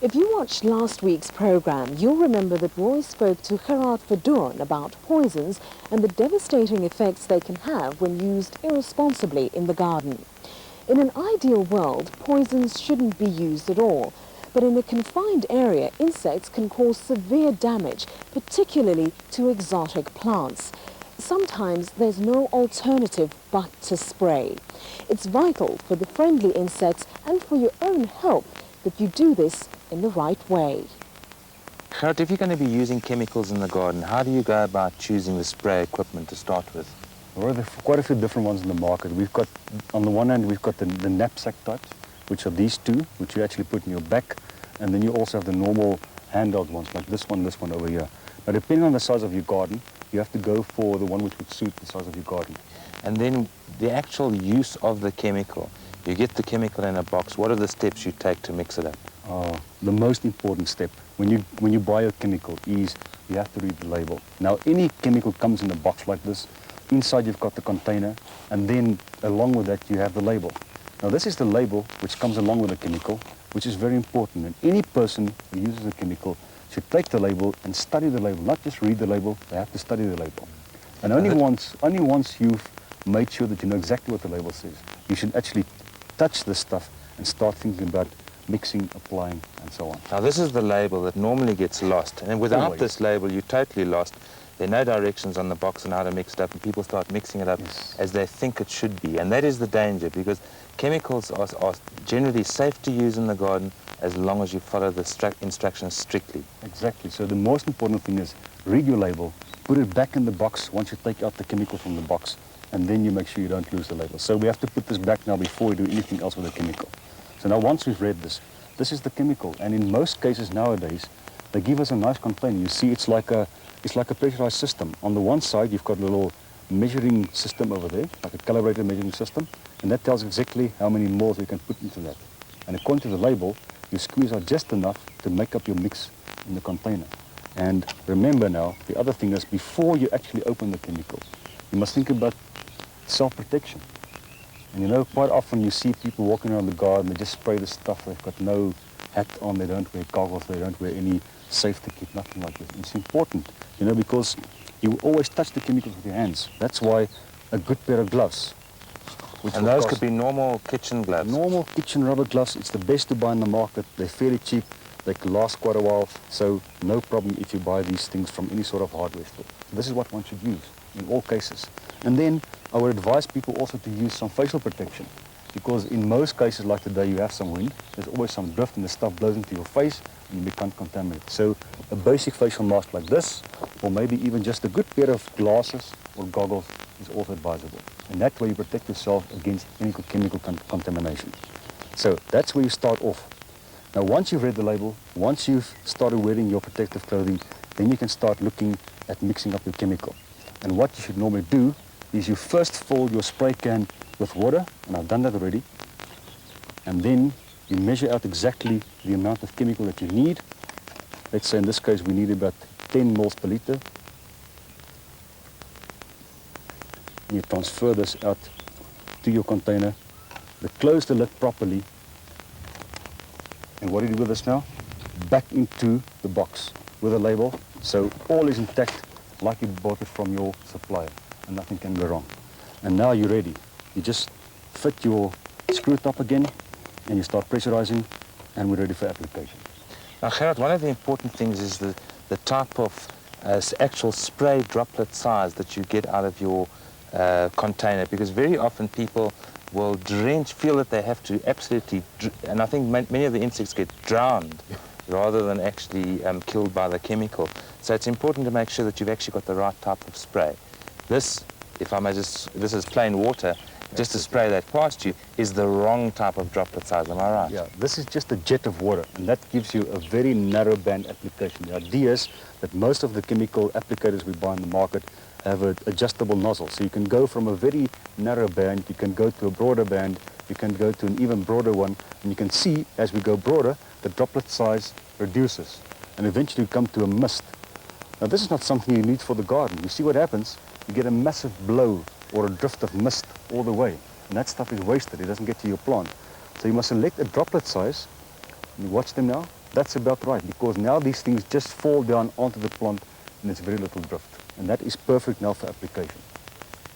If you watched last week's program, you'll remember that Roy spoke to Gerard Verdoorn about poisons and the devastating effects they can have when used irresponsibly in the garden. In an ideal world, poisons shouldn't be used at all. But in a confined area, insects can cause severe damage, particularly to exotic plants. Sometimes there's no alternative but to spray. It's vital for the friendly insects and for your own health that you do this in the right way. Gerard, if you're going to be using chemicals in the garden, how do you go about choosing the spray equipment to start with? Well, there are quite a few different ones in the market. We've got, on the one hand, we've got the knapsack types, which are these two, which you actually put in your back, and then you also have the normal handheld ones, like this one over here. Now, depending on the size of your garden, you have to go for the one which would suit the size of your garden. And then the actual use of the chemical. You get the chemical in a box. What are the steps you take to mix it up? The most important step when you buy a chemical is you have to read the label. Now, any chemical comes in a box like this. Inside you've got the container, and then along with that you have the label. Now, this is the label which comes along with the chemical, which is very important. And any person who uses a chemical should take the label and study the label, not just read the label, they have to study the label. And only once you've made sure that you know exactly what the label says, you should actually touch this stuff and start thinking about mixing, applying, and so on. Now, this is the label that normally gets lost, and without this label, you're totally lost. There are no directions on the box on how to mix it up, and people start mixing it up as they think it should be. And that is the danger, because chemicals are generally safe to use in the garden as long as you follow the instructions strictly. Exactly. So the most important thing is read your label, put it back in the box once you take out the chemical from the box, and then you make sure you don't lose the label. So we have to put this back now before we do anything else with the chemical. So now once we've read this, this is the chemical. And in most cases nowadays, they give us a nice container. You see, it's like a pressurized system. On the one side, you've got a little measuring system over there, like a calibrated measuring system, and that tells exactly how many moles you can put into that. And according to the label, you squeeze out just enough to make up your mix in the container. And remember now, the other thing is, before you actually open the chemical, you must think about self-protection. And you know, quite often you see people walking around the garden, they just spray the stuff, they've got no hat on, they don't wear goggles, they don't wear any safety kit, nothing like this. It's important, you know, because you always touch the chemicals with your hands. That's why a good pair of gloves. And those could be normal kitchen gloves? Normal kitchen rubber gloves. It's the best to buy in the market. They're fairly cheap. They can last quite a while. So no problem if you buy these things from any sort of hardware store. So this is what one should use in all cases. And then I would advise people also to use some facial protection, because in most cases like today you have some wind, there's always some drift and the stuff blows into your face and you become contaminated. So a basic facial mask like this, or maybe even just a good pair of glasses or goggles, is also advisable. And that way you protect yourself against any chemical contamination. So that's where you start off. Now once you've read the label, once you've started wearing your protective clothing, then you can start looking at mixing up your chemical. And what you should normally do is you first fill your spray can with water, and I've done that already, and then you measure out exactly the amount of chemical that you need. Let's say in this case we need about 10 moles per liter. And you transfer this out to your container, close the lid properly, and what do you do with this now? Back into the box with a label, so all is intact like you bought it from your supplier, and nothing can go wrong. And now you're ready. You just fit your screw top again, and you start pressurizing, and we're ready for application. Now, Gerard, one of the important things is the type of actual spray droplet size that you get out of your container, because very often people will feel that they have to absolutely, and I think many of the insects get drowned rather than actually killed by the chemical. So it's important to make sure that you've actually got the right type of spray. This, if I may this is plain water, just to spray that past you, is the wrong type of droplet size, am I right? Yeah, this is just a jet of water, and that gives you a very narrow band application. The idea is that most of the chemical applicators we buy in the market have an adjustable nozzle. So you can go from a very narrow band, you can go to a broader band, you can go to an even broader one, and you can see as we go broader, the droplet size reduces, and eventually you come to a mist. Now this is not something you need for the garden. You see what happens? You get a massive blow or a drift of mist all the way, and that stuff is wasted. It doesn't get to your plant. So you must select a droplet size. You watch them now. That's about right, because now these things just fall down onto the plant and there's very little drift. And that is perfect now for application.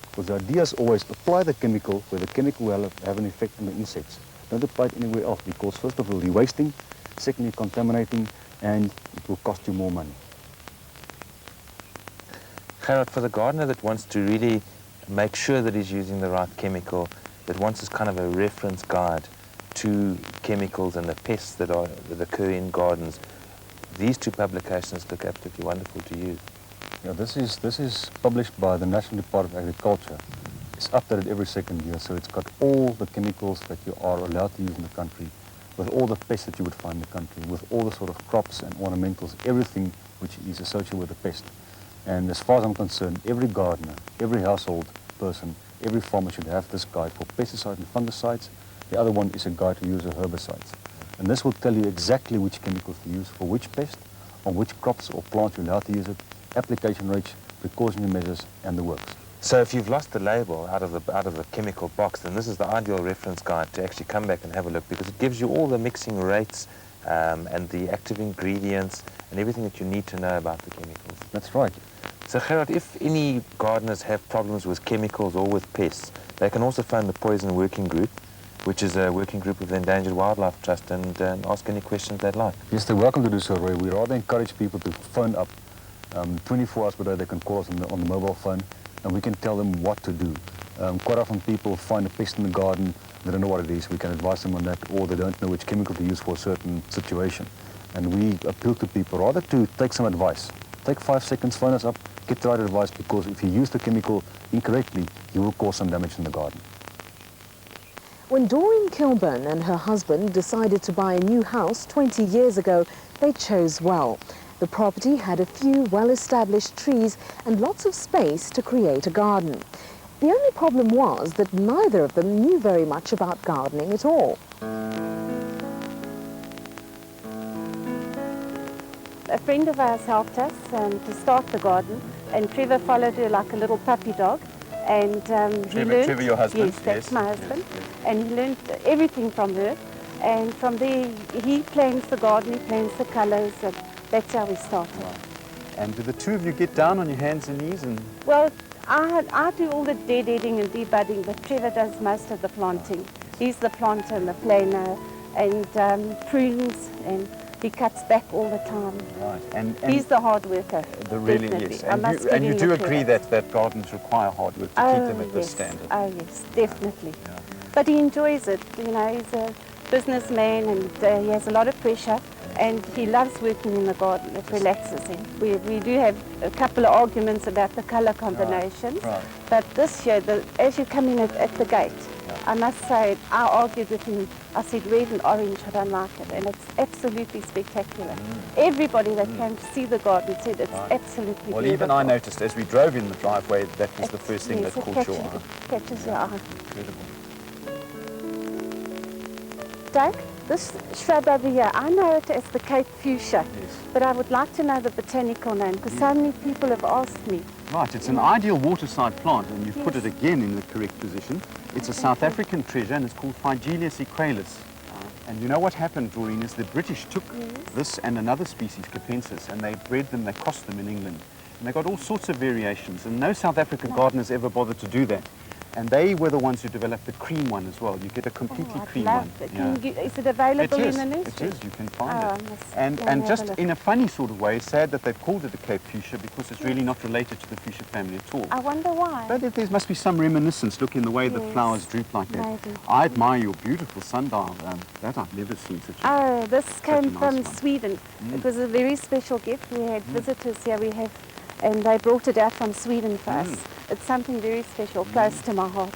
Because the idea is always apply the chemical where the chemical will have an effect on the insects. Don't apply it anywhere else, because first of all you're wasting, secondly contaminating, and it will cost you more money. Gerard, for the gardener that wants to really make sure that he's using the right chemical, that wants as kind of a reference guide to chemicals and the pests that occur in gardens, these two publications look absolutely wonderful to use. Yeah, this is published by the National Department of Agriculture. It's updated every second year, so it's got all the chemicals that you are allowed to use in the country, with all the pests that you would find in the country, with all the sort of crops and ornamentals, everything which is associated with a pest. And as far as I'm concerned, every gardener, every household person, every farmer should have this guide for pesticides and fungicides. The other one is a guide to use of herbicides. And this will tell you exactly which chemicals to use for which pest, on which crops or plants you're allowed to use it, application rates, precautionary measures, and the works. So if you've lost the label out of the chemical box, then this is the ideal reference guide to actually come back and have a look, because it gives you all the mixing rates and the active ingredients and everything that you need to know about the chemicals. That's right. So Gerard, if any gardeners have problems with chemicals or with pests, they can also phone the Poison Working Group, which is a working group of the Endangered Wildlife Trust, and ask any questions they'd like. Yes, they're welcome to do so, Roy. We rather encourage people to phone up 24 hours per day. They can call us on the mobile phone, and we can tell them what to do. Quite often people find a pest in the garden, they don't know what it is. We can advise them on that, or they don't know which chemical to use for a certain situation. And we appeal to people rather to take some advice. Take 5 seconds, phone us up, get the right advice, because if you use the chemical incorrectly, you will cause some damage in the garden. When Doreen Kilburn and her husband decided to buy a new house 20 years ago, they chose well. The property had a few well-established trees and lots of space to create a garden. The only problem was that neither of them knew very much about gardening at all. A friend of ours helped us to start the garden, and Trevor followed her like a little puppy dog. And he learned, Trevor, your husband? Yes, that's my husband. Yes. And he learned everything from her. And from there, he plans the garden, he plans the colours, and that's how we started. Right. And do the two of you get down on your hands and knees? And Well, I do all the deadheading and debudding, but Trevor does most of the planting. He's the planter and the planer, and prunes, and he cuts back all the time. right. And He's the hard worker. really definitely. is. I must And give you him do the agree credit. that gardens require hard work to keep them at this standard? Oh yes, definitely. Yeah. But he enjoys it. You know, he's a businessman, and he has a lot of pressure, and he loves working in the garden. It relaxes him. We do have a couple of arguments about the colour combinations, right. but this year, as you come in at the gate, I must say, I argued with him. I said, red and orange, I don't like it, and it's absolutely spectacular. Everybody that came to see the garden said it's absolutely Well, beautiful. even I noticed as we drove in the driveway, that was the first thing Yes, that it caught your eye. It catches your eye. Incredible. Doug, this shrub over here, I know it as the Cape Fuchsia, Yes. but I would like to know the botanical name, because so many people have asked me. Right, it's an ideal waterside plant, and you've put Yes. it again in the correct position. It's a South African treasure, and it's called Phygelius equalis. And you know what happened, Doreen, is the British took this and another species, Capensis, and they bred them, they crossed them in England. And they got all sorts of variations, and no South African gardeners ever bothered to do that. And they were the ones who developed the cream one as well. You get a completely I'd cream love one. it. Can you is it available in the nursery? It is, you can find Oh, I it. must And, go and and have just a look. in a funny sort of way, it's sad that they've called it a Cape Fuchsia, because it's really not related to the fuchsia family at all. I wonder why. But there must be some reminiscence. Look in the way the Yes, flowers droop like that. maybe. I admire your beautiful sundial. That I've never seen such a... Oh, this a came nice from one. Sweden. It was a very special gift. We had visitors here. And they brought it out from Sweden for us. It's something very special, close to my heart.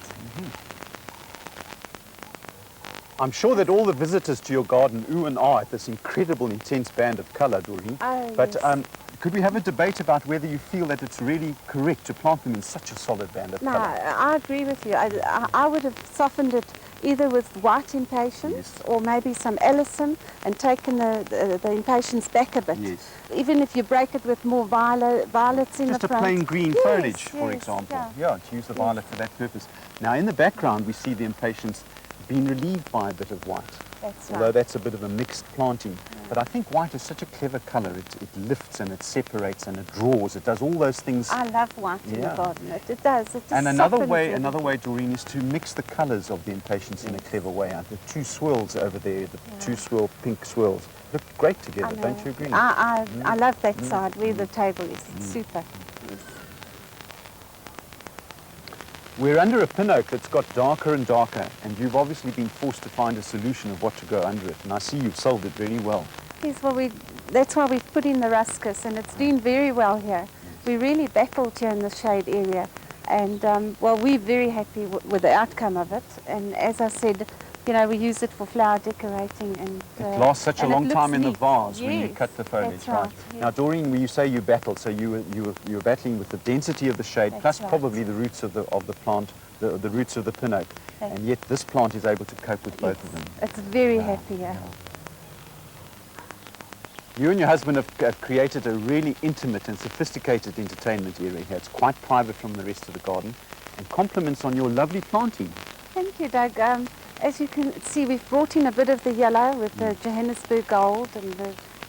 I'm sure that all the visitors to your garden ooh and ah at this incredible intense band of colour, Doreen. Oh, But yes. could we have a debate about whether you feel that it's really correct to plant them in such a solid band of No, colour? I agree with you. I would have softened it either with white impatiens Yes. or maybe some Ellison and taken the impatiens back a bit. Yes. Even if you break it with more violets in Just the a front. plain green Yes, foliage, for yes, example. yeah. To use the violet for that purpose. Now, in the background, we see the impatiens being relieved by a bit of white. That's Although right. that's a bit of a mixed planting. But I think white is such a clever colour. It lifts and it separates and it draws. It does all those things. I love white in the Yeah. garden. It does. It just And another softens way, everything. Doreen, is to mix the colours of the impatiens in a clever way. The two swirls over there, the two swirl pink swirls, look great together, don't you agree? I love that side where the table is. It's super. Yes. We're under a pin oak that's got darker and darker, and you've obviously been forced to find a solution of what to go under it. And I see you've solved it very well. Yes, well, that's why we've put in the ruscus, and it's doing very well here. We really battled here in the shade area, and well, we're very happy with the outcome of it. And as I said, you know, we use it for flower decorating, and it lasts such a long time in the vase when you Yes, cut the foliage, that's right. Yes. Now, Doreen, when you say you battled, so you were battling with the density of the shade, That's plus right. probably the roots of the plant, the roots of the pin oak, and yet this plant is able to cope with both of them. It's very happy here. You and your husband have created a really intimate and sophisticated entertainment area here. It's quite private from the rest of the garden, and compliments on your lovely planting. Thank you, Doug. As you can see, we've brought in a bit of the yellow with the Johannesburg gold and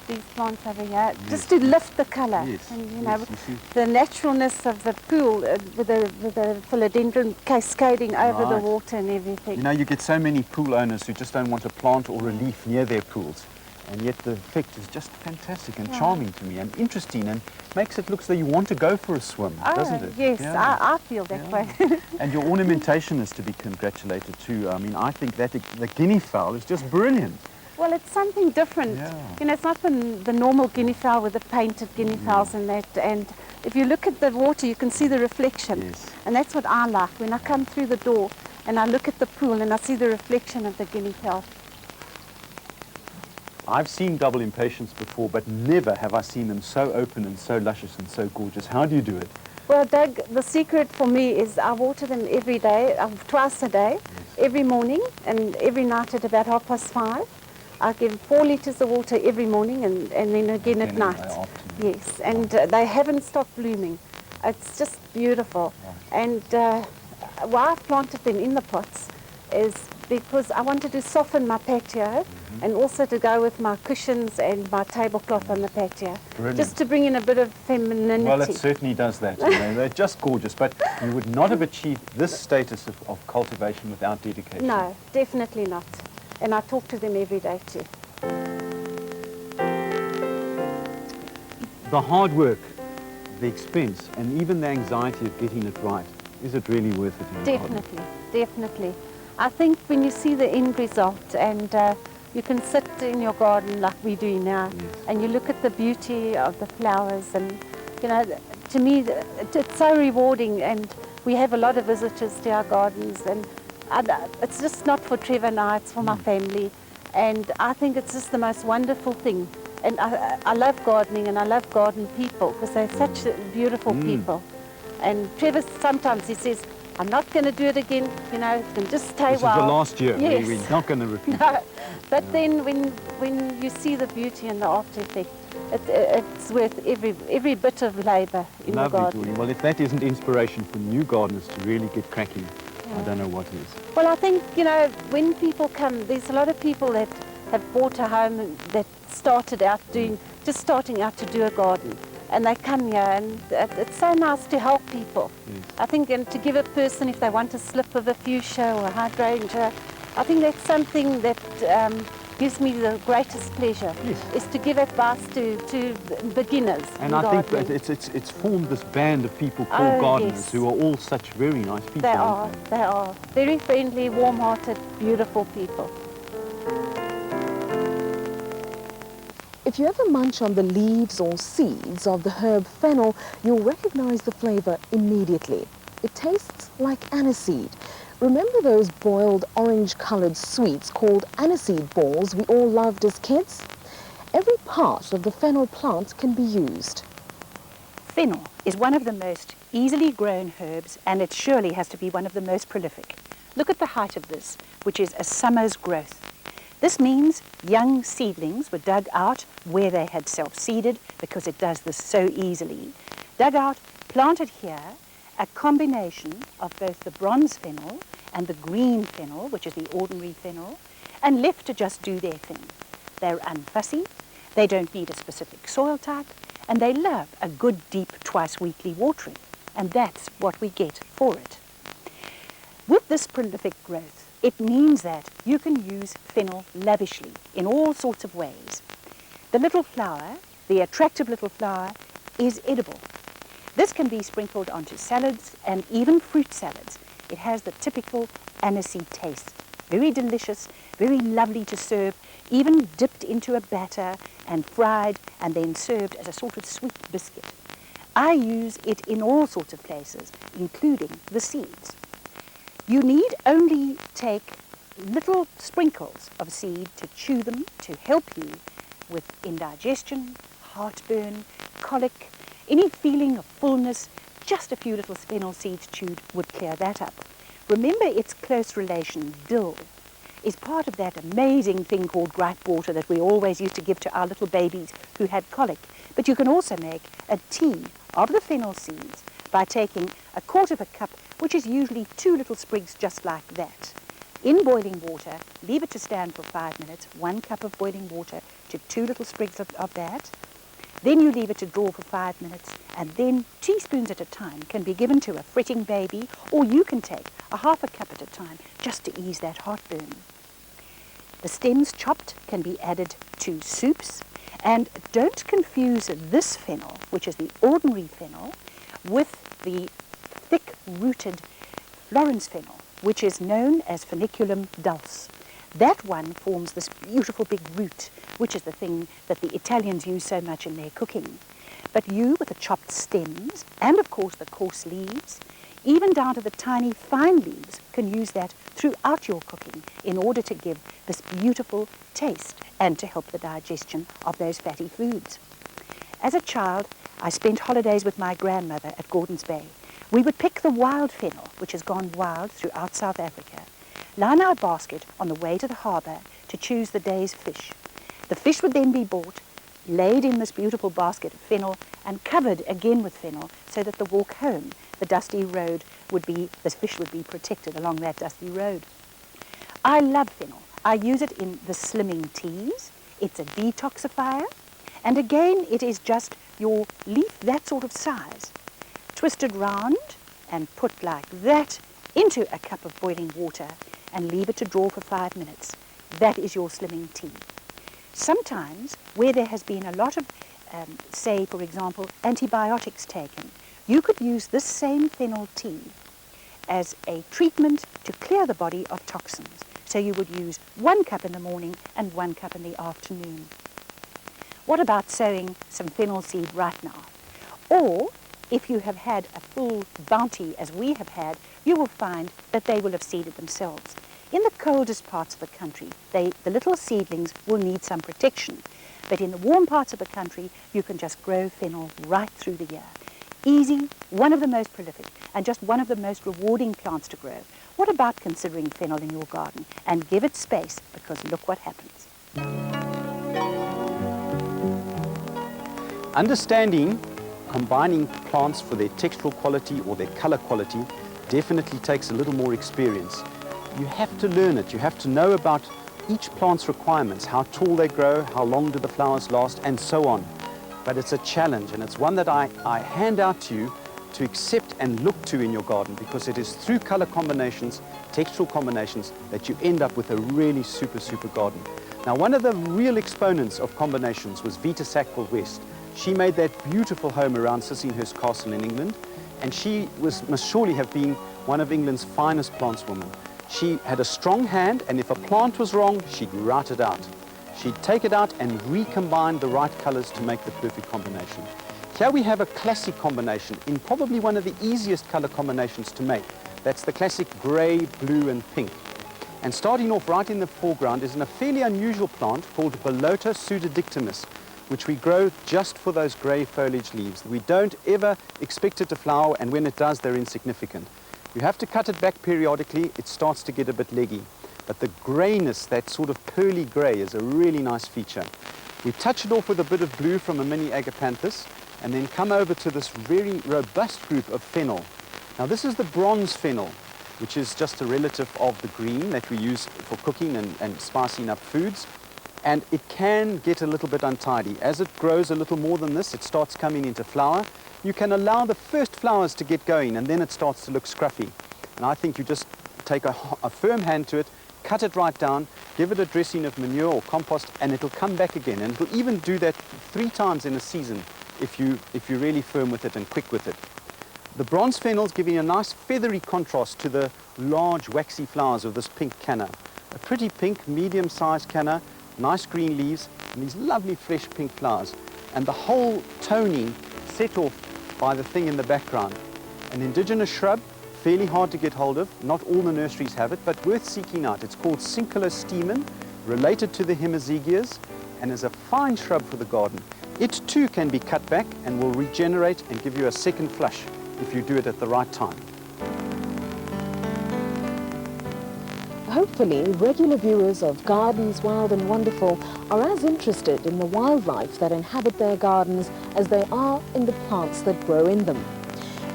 these plants over here, just to lift the colour. Yes, And you yes, know, you see. the naturalness of the pool with the philodendron cascading over the Right. water and everything. You know, you get so many pool owners who just don't want a plant or a leaf near their pools. And yet the effect is just fantastic and charming to me and interesting and makes it look as though you want to go for a swim, doesn't it? Yes, Yeah. I feel that way. And your ornamentation is to be congratulated too. I mean, I think that the guinea fowl is just brilliant. Well, it's something different. Yeah. You know, it's not the normal guinea fowl with the painted guinea fowls and that. And if you look at the water, you can see the reflection. Yes. And that's what I like. When I come through the door and I look at the pool and I see the reflection of the guinea fowl. I've seen double impatiens before, but never have I seen them so open and so luscious and so gorgeous. How do you do it? Well, Doug, the secret for me is I water them every day, twice a day, every morning and every night at about 5:30. I give 4 litres of water every morning and then again at in night. the afternoon. Yes, and they haven't stopped blooming. It's just beautiful. And why I've planted them in the pots is because I wanted to soften my patio and also to go with my cushions and my tablecloth on the patio. Brilliant. Just to bring in a bit of femininity. Well, it certainly does that. You know, they're just gorgeous, but you would not have achieved this status of cultivation without dedication. No, definitely not. And I talk to them every day too. The hard work, the expense, and even the anxiety of getting it right, is it really worth it in the garden? Definitely, definitely. I think when you see the end result and you can sit in your garden like we do now and you look at the beauty of the flowers and, you know, to me it's so rewarding, and we have a lot of visitors to our gardens, and it's just not for Trevor and I, it's for my family, and I think it's just the most wonderful thing. And I love gardening and I love garden people because they're such beautiful people. And Trevor sometimes he says, I'm not going to do it again, you know, it can just stay This wild. is the last year. Yes. We're not going to repeat. No, but then when you see the beauty and the after effect, it's worth every bit of labour in the Lovely, garden. Doreen. Well, if that isn't inspiration for new gardeners to really get cracking, I don't know what is. Well, I think, you know, when people come, there's a lot of people that have bought a home that started out just starting out to do a garden. And they come here, and it's so nice to help people. Yes. I think, and to give a person, if they want a slip of a fuchsia or a hydrangea, I think that's something that gives me the greatest pleasure, is to give advice to beginners. And in I think gardening. that it's formed this band of people called gardeners yes. who are all such very nice people. They aren't are very friendly, warm-hearted, beautiful people. If you ever munch on the leaves or seeds of the herb fennel, you'll recognize the flavor immediately. It tastes like aniseed. Remember those boiled orange-colored sweets called aniseed balls we all loved as kids? Every part of the fennel plant can be used. Fennel is one of the most easily grown herbs, and it surely has to be one of the most prolific. Look at the height of this, which is a summer's growth. This means young seedlings were dug out where they had self-seeded, because it does this so easily. Dug out, planted here, a combination of both the bronze fennel and the green fennel, which is the ordinary fennel, and left to just do their thing. They're unfussy, They don't need a specific soil type, and they love a good deep twice-weekly watering, and that's what we get for it. With this prolific growth, it means that you can use fennel lavishly in all sorts of ways. The little flower, the attractive little flower, is edible. This can be sprinkled onto salads and even fruit salads. It has the typical aniseed taste. Very delicious, very lovely to serve, even dipped into a batter and fried and then served as a sort of sweet biscuit. I use it in all sorts of places, including the seeds. You need only take little sprinkles of seed to chew them to help you with indigestion, heartburn, colic, any feeling of fullness. Just a few little fennel seeds chewed would clear that up. Remember its close relation, dill, is part of that amazing thing called gripe water that we always used to give to our little babies who had colic. But you can also make a tea of the fennel seeds by taking a quarter of a cup, which is usually 2 little sprigs just like that. In boiling water, leave it to stand for 5 minutes, 1 cup of boiling water to 2 little sprigs of that. Then you leave it to draw for 5 minutes, and then teaspoons at a time can be given to a fretting baby, or you can take a half a cup at a time just to ease that heartburn. The stems chopped can be added to soups, and don't confuse this fennel, which is the ordinary fennel, with the thick-rooted Florence fennel, which is known as Feniculum dulce. That one forms this beautiful big root, which is the thing that the Italians use so much in their cooking. But you, with the chopped stems, and of course the coarse leaves, even down to the tiny fine leaves, can use that throughout your cooking in order to give this beautiful taste and to help the digestion of those fatty foods. As a child, I spent holidays with my grandmother at Gordons Bay. We would pick the wild fennel, which has gone wild throughout South Africa, line our basket on the way to the harbour to choose the day's fish. The fish would then be bought, laid in this beautiful basket of fennel, and covered again with fennel so that the walk home, the dusty road, the fish would be protected along that dusty road. I love fennel. I use it in the slimming teas. It's a detoxifier. And again, it is just your leaf that sort of size, twisted round and put like that into a cup of boiling water and leave it to draw for 5 minutes. That is your slimming tea. Sometimes, where there has been a lot of, say, for example, antibiotics taken, you could use this same fennel tea as a treatment to clear the body of toxins. So you would use 1 cup in the morning and 1 cup in the afternoon. What about sowing some fennel seed right now? Or, if you have had a full bounty as we have had, you will find that they will have seeded themselves. In the coldest parts of the country, the little seedlings will need some protection. But in the warm parts of the country, you can just grow fennel right through the year. Easy, one of the most prolific, and just one of the most rewarding plants to grow. What about considering fennel in your garden? And give it space, because look what happens. Understanding combining plants for their textural quality or their color quality definitely takes a little more experience. You have to learn it. You have to know about each plant's requirements, how tall they grow, how long do the flowers last, and so on. But it's a challenge, and it's one that I hand out to you to accept and look to in your garden, because it is through color combinations, textural combinations, that you end up with a really super garden. Now, one of the real exponents of combinations was Vita Sackville-West. She made that beautiful home around Sissinghurst Castle in England, and she must surely have been one of England's finest plantswomen. She had a strong hand, and if a plant was wrong, she'd rout it out. She'd take it out and recombine the right colors to make the perfect combination. Here we have a classic combination in probably one of the easiest color combinations to make. That's the classic gray, blue, and pink. And starting off right in the foreground is a fairly unusual plant called Bolota pseudodictymus, which we grow just for those gray foliage leaves. We don't ever expect it to flower, and when it does, they're insignificant. You have to cut it back periodically. It starts to get a bit leggy. But the grayness, that sort of pearly gray, is a really nice feature. We touch it off with a bit of blue from a mini agapanthus, and then come over to this very robust group of fennel. Now, this is the bronze fennel, which is just a relative of the green that we use for cooking and spicing up foods. and it can get a little bit untidy. As it grows a little more than this, it starts coming into flower. You can allow the first flowers to get going, and then it starts to look scruffy. And I think you just take a firm hand to it, cut it right down, give it a dressing of manure or compost, and it'll come back again. And it'll even do that 3 times in a season if you're really firm with it and quick with it. The bronze fennel's giving a nice feathery contrast to the large waxy flowers of this pink canna. A pretty pink, medium-sized canna, nice green leaves, and these lovely fresh pink flowers. And the whole toning set off by the thing in the background. An indigenous shrub, fairly hard to get hold of. Not all the nurseries have it, but worth seeking out. It's called Cinchalostemen, related to the Hemizegias, and is a fine shrub for the garden. It too can be cut back and will regenerate and give you a second flush if you do it at the right time. Hopefully, regular viewers of Gardens Wild and Wonderful are as interested in the wildlife that inhabit their gardens as they are in the plants that grow in them.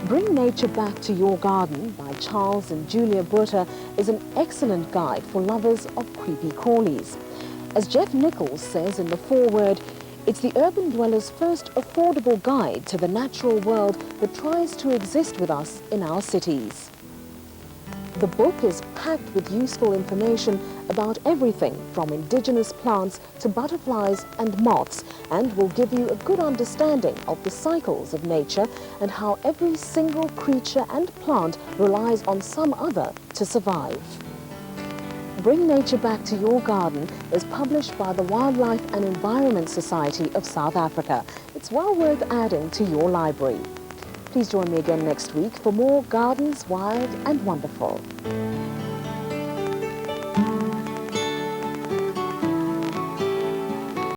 Bring Nature Back to Your Garden by Charles and Julia Botha is an excellent guide for lovers of creepy crawlies. As Jeff Nichols says in the foreword, it's the urban dweller's first affordable guide to the natural world that tries to exist with us in our cities. The book is packed with useful information about everything from indigenous plants to butterflies and moths, and will give you a good understanding of the cycles of nature and how every single creature and plant relies on some other to survive. Bring Nature Back to Your Garden is published by the Wildlife and Environment Society of South Africa. It's well worth adding to your library. Please join me again next week for more Gardens Wild and Wonderful.